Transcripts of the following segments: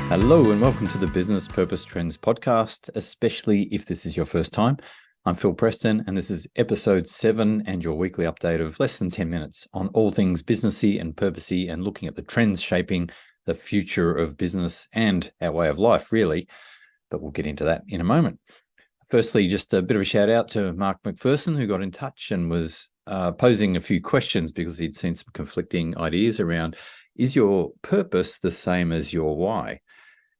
Hello and welcome to the Business Purpose Trends podcast, especially if this is your first time. I'm Phil Preston and this is episode 7 and your weekly update of less than 10 minutes on all things businessy and purposey and looking at the trends shaping the future of business and our way of life, really. But we'll get into that in a moment. Firstly, just a bit of a shout out to Mark McPherson, who got in touch and was posing a few questions because he'd seen some conflicting ideas around, is your purpose the same as your why?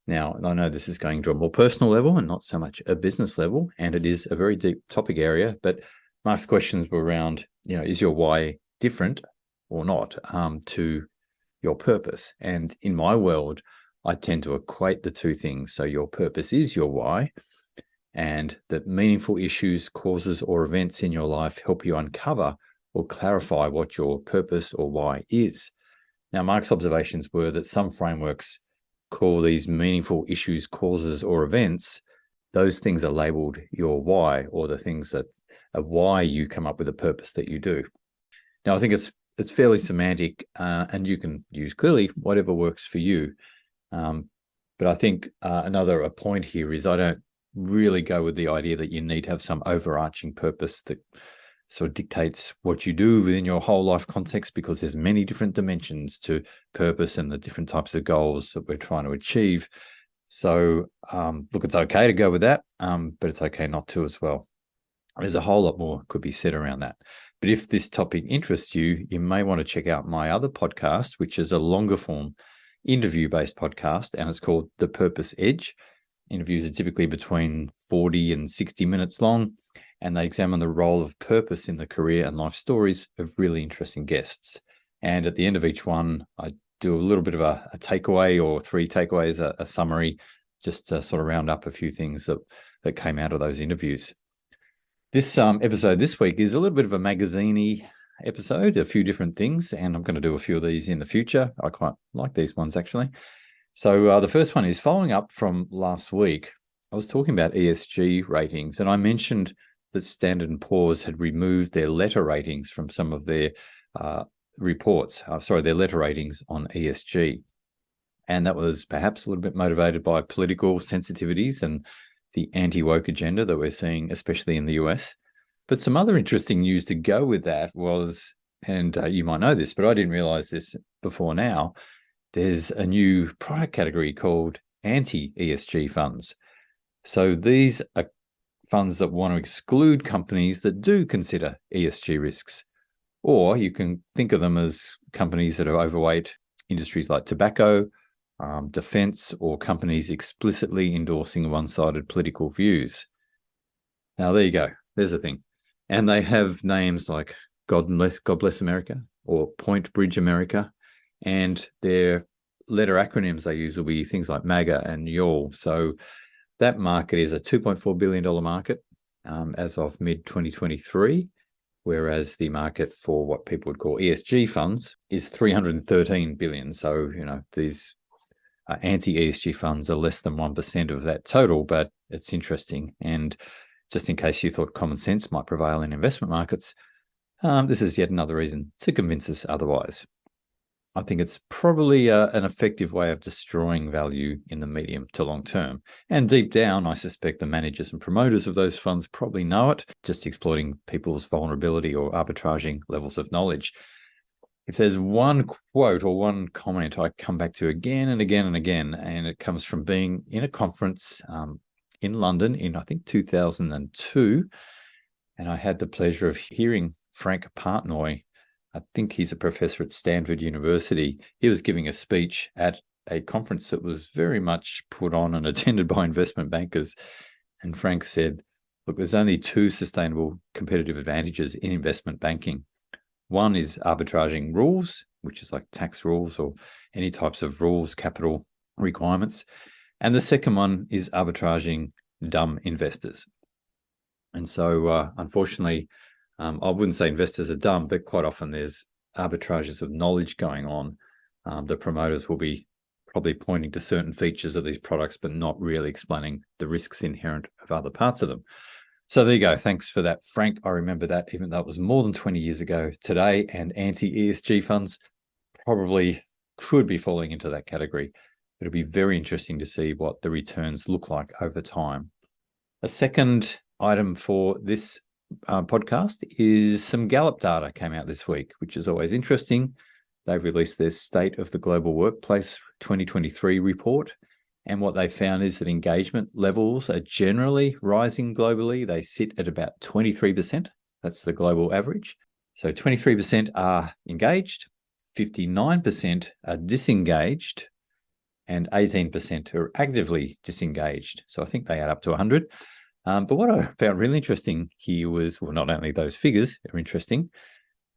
Now, I know this is going to a more personal level and not so much a business level, and it is a very deep topic area, but Mark's questions were around, is your why different or not to your purpose? And in my world, I tend to equate the two things. So your purpose is your why, and that meaningful issues, causes, or events in your life help you uncover or clarify what your purpose or why is. Now, Mark's observations were that some frameworks call these meaningful issues, causes, or events, those things are labeled your why, or the things that are why you come up with a purpose that you do. Now, I think it's fairly semantic, and you can use clearly whatever works for you. But I think another point here is I don't really go with the idea that you need to have some overarching purpose that sort of dictates what you do within your whole life context, because there's many different dimensions to purpose and the different types of goals that we're trying to achieve. So look, it's okay to go with that, but it's okay not to as well. There's a whole lot more could be said around that. But if this topic interests you, you may want to check out my other podcast, which is a longer form interview-based podcast, and it's called The Purpose Edge. Interviews are typically between 40 and 60 minutes long, and they examine the role of purpose in the career and life stories of really interesting guests. And at the end of each one, I do a little bit of a takeaway, or 3 takeaways, a summary, just to sort of round up a few things that came out of those interviews. This episode this week is a little bit of a magazine-y episode, a few different things, and I'm going to do a few of these in the future. I quite like these ones, actually. So the first one is following up from last week. I was talking about ESG ratings, and I mentioned that Standard & Poor's had removed their letter ratings from some of their their letter ratings on ESG. And that was perhaps a little bit motivated by political sensitivities and the anti-woke agenda that we're seeing, especially in the US. But some other interesting news to go with that was, and you might know this, but I didn't realize this before now, there's a new product category called anti-ESG funds. So these are funds that want to exclude companies that do consider ESG risks. Or you can think of them as companies that are overweight industries like tobacco, defense, or companies explicitly endorsing one-sided political views. Now, there you go. There's a thing. And they have names like God Bless America or Point Bridge America. And their letter acronyms they use will be things like MAGA and YOL. So that market is a $2.4 billion market as of mid-2023, whereas the market for what people would call ESG funds is $313 billion. So, these anti-ESG funds are less than 1% of that total, but it's interesting. And just in case you thought common sense might prevail in investment markets, this is yet another reason to convince us otherwise. I think it's probably an effective way of destroying value in the medium to long term. And deep down, I suspect the managers and promoters of those funds probably know it, just exploiting people's vulnerability or arbitraging levels of knowledge. If there's one quote or one comment I come back to again and again and again, and it comes from being in a conference in London in, I think, 2002, and I had the pleasure of hearing Frank Partnoy. I think he's a professor at Stanford University. He was giving a speech at a conference that was very much put on and attended by investment bankers. And Frank said, look, there's only 2 sustainable competitive advantages in investment banking. One is arbitraging rules, which is like tax rules or any types of rules, capital requirements. And the second one is arbitraging dumb investors. And so, unfortunately, I wouldn't say investors are dumb, but quite often there's arbitrages of knowledge going on. The promoters will be probably pointing to certain features of these products, but not really explaining the risks inherent of other parts of them. So there you go. Thanks for that, Frank. I remember that, even though it was more than 20 years ago today, and anti-ESG funds probably could be falling into that category. It'll be very interesting to see what the returns look like over time. A second item for this podcast is some Gallup data came out this week, which is always interesting. They've released their State of the Global Workplace 2023 report. And what they found is that engagement levels are generally rising globally. They sit at about 23%. That's the global average. So 23% are engaged, 59% are disengaged, and 18% are actively disengaged. So I think they add up to 100. But what I found really interesting here was, well, not only those figures are interesting,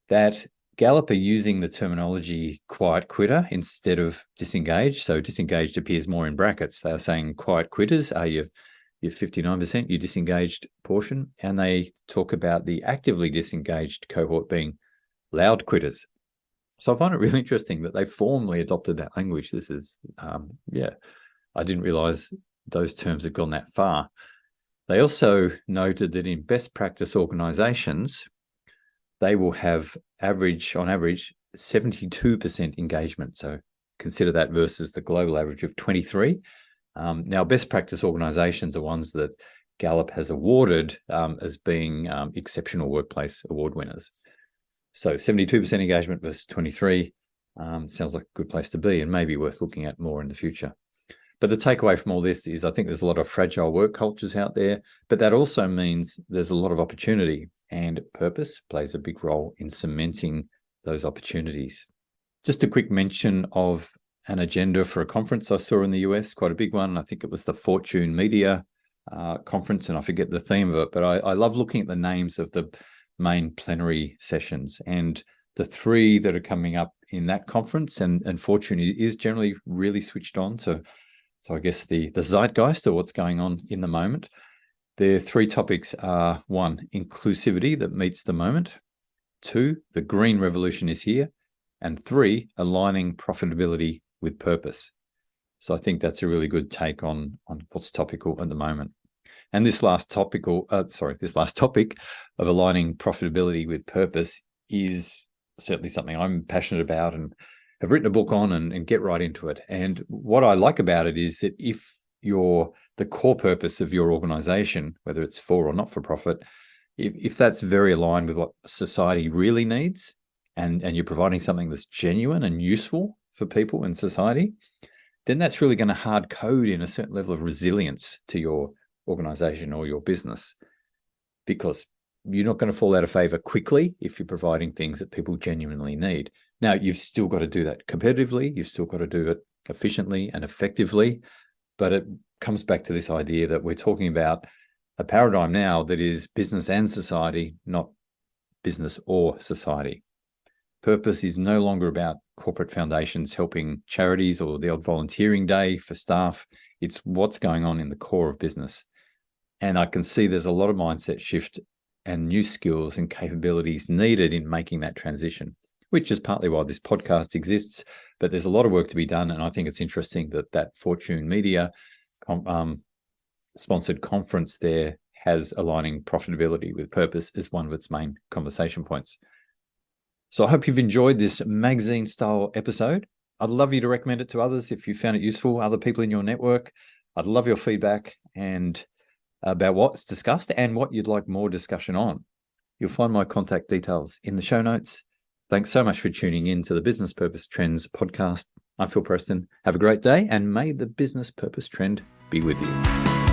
that Gallup are using the terminology quiet quitter instead of disengaged. So disengaged appears more in brackets. They are saying quiet quitters are your 59%, your disengaged portion. And they talk about the actively disengaged cohort being loud quitters. So I find it really interesting that they formally adopted that language. This is, I didn't realize those terms had gone that far. They also noted that in best practice organizations, they will have on average, 72% engagement. So consider that versus the global average of 23. Now, best practice organizations are ones that Gallup has awarded as being exceptional workplace award winners. So 72% engagement versus 23 sounds like a good place to be and maybe worth looking at more in the future. But the takeaway from all this is I think there's a lot of fragile work cultures out there, but that also means there's a lot of opportunity, and purpose plays a big role in cementing those opportunities. Just a quick mention of an agenda for a conference I saw in the US, quite a big one. I think it was the Fortune Media conference, and I forget the theme of it, but I love looking at the names of the main plenary sessions, and the three that are coming up in that conference, and Fortune is generally really switched on to, so I guess the zeitgeist or what's going on in the moment. Their three topics are: 1, inclusivity that meets the moment; 2, the green revolution is here; and 3, aligning profitability with purpose. So I think that's a really good take on what's topical at the moment. And this last topic of aligning profitability with purpose is certainly something I'm passionate about and have written a book on and get right into it. And what I like about it is that if the core purpose of your organization, whether it's for or not for profit, if that's very aligned with what society really needs, and you're providing something that's genuine and useful for people in society, then that's really going to hard code in a certain level of resilience to your organization or your business, because you're not going to fall out of favor quickly if you're providing things that people genuinely need. Now, you've still got to do that competitively. You've still got to do it efficiently and effectively. But it comes back to this idea that we're talking about a paradigm now that is business and society, not business or society. Purpose is no longer about corporate foundations helping charities or the odd volunteering day for staff. It's what's going on in the core of business. And I can see there's a lot of mindset shift and new skills and capabilities needed in making that transition, which is partly why this podcast exists. But there's a lot of work to be done. And I think it's interesting that Fortune Media sponsored conference there has aligning profitability with purpose as one of its main conversation points. So I hope you've enjoyed this magazine-style episode. I'd love you to recommend it to others if you found it useful, other people in your network. I'd love your feedback and about what's discussed and what you'd like more discussion on. You'll find my contact details in the show notes. Thanks so much for tuning in to the Business Purpose Trends podcast. I'm Phil Preston. Have a great day, and may the business purpose trend be with you.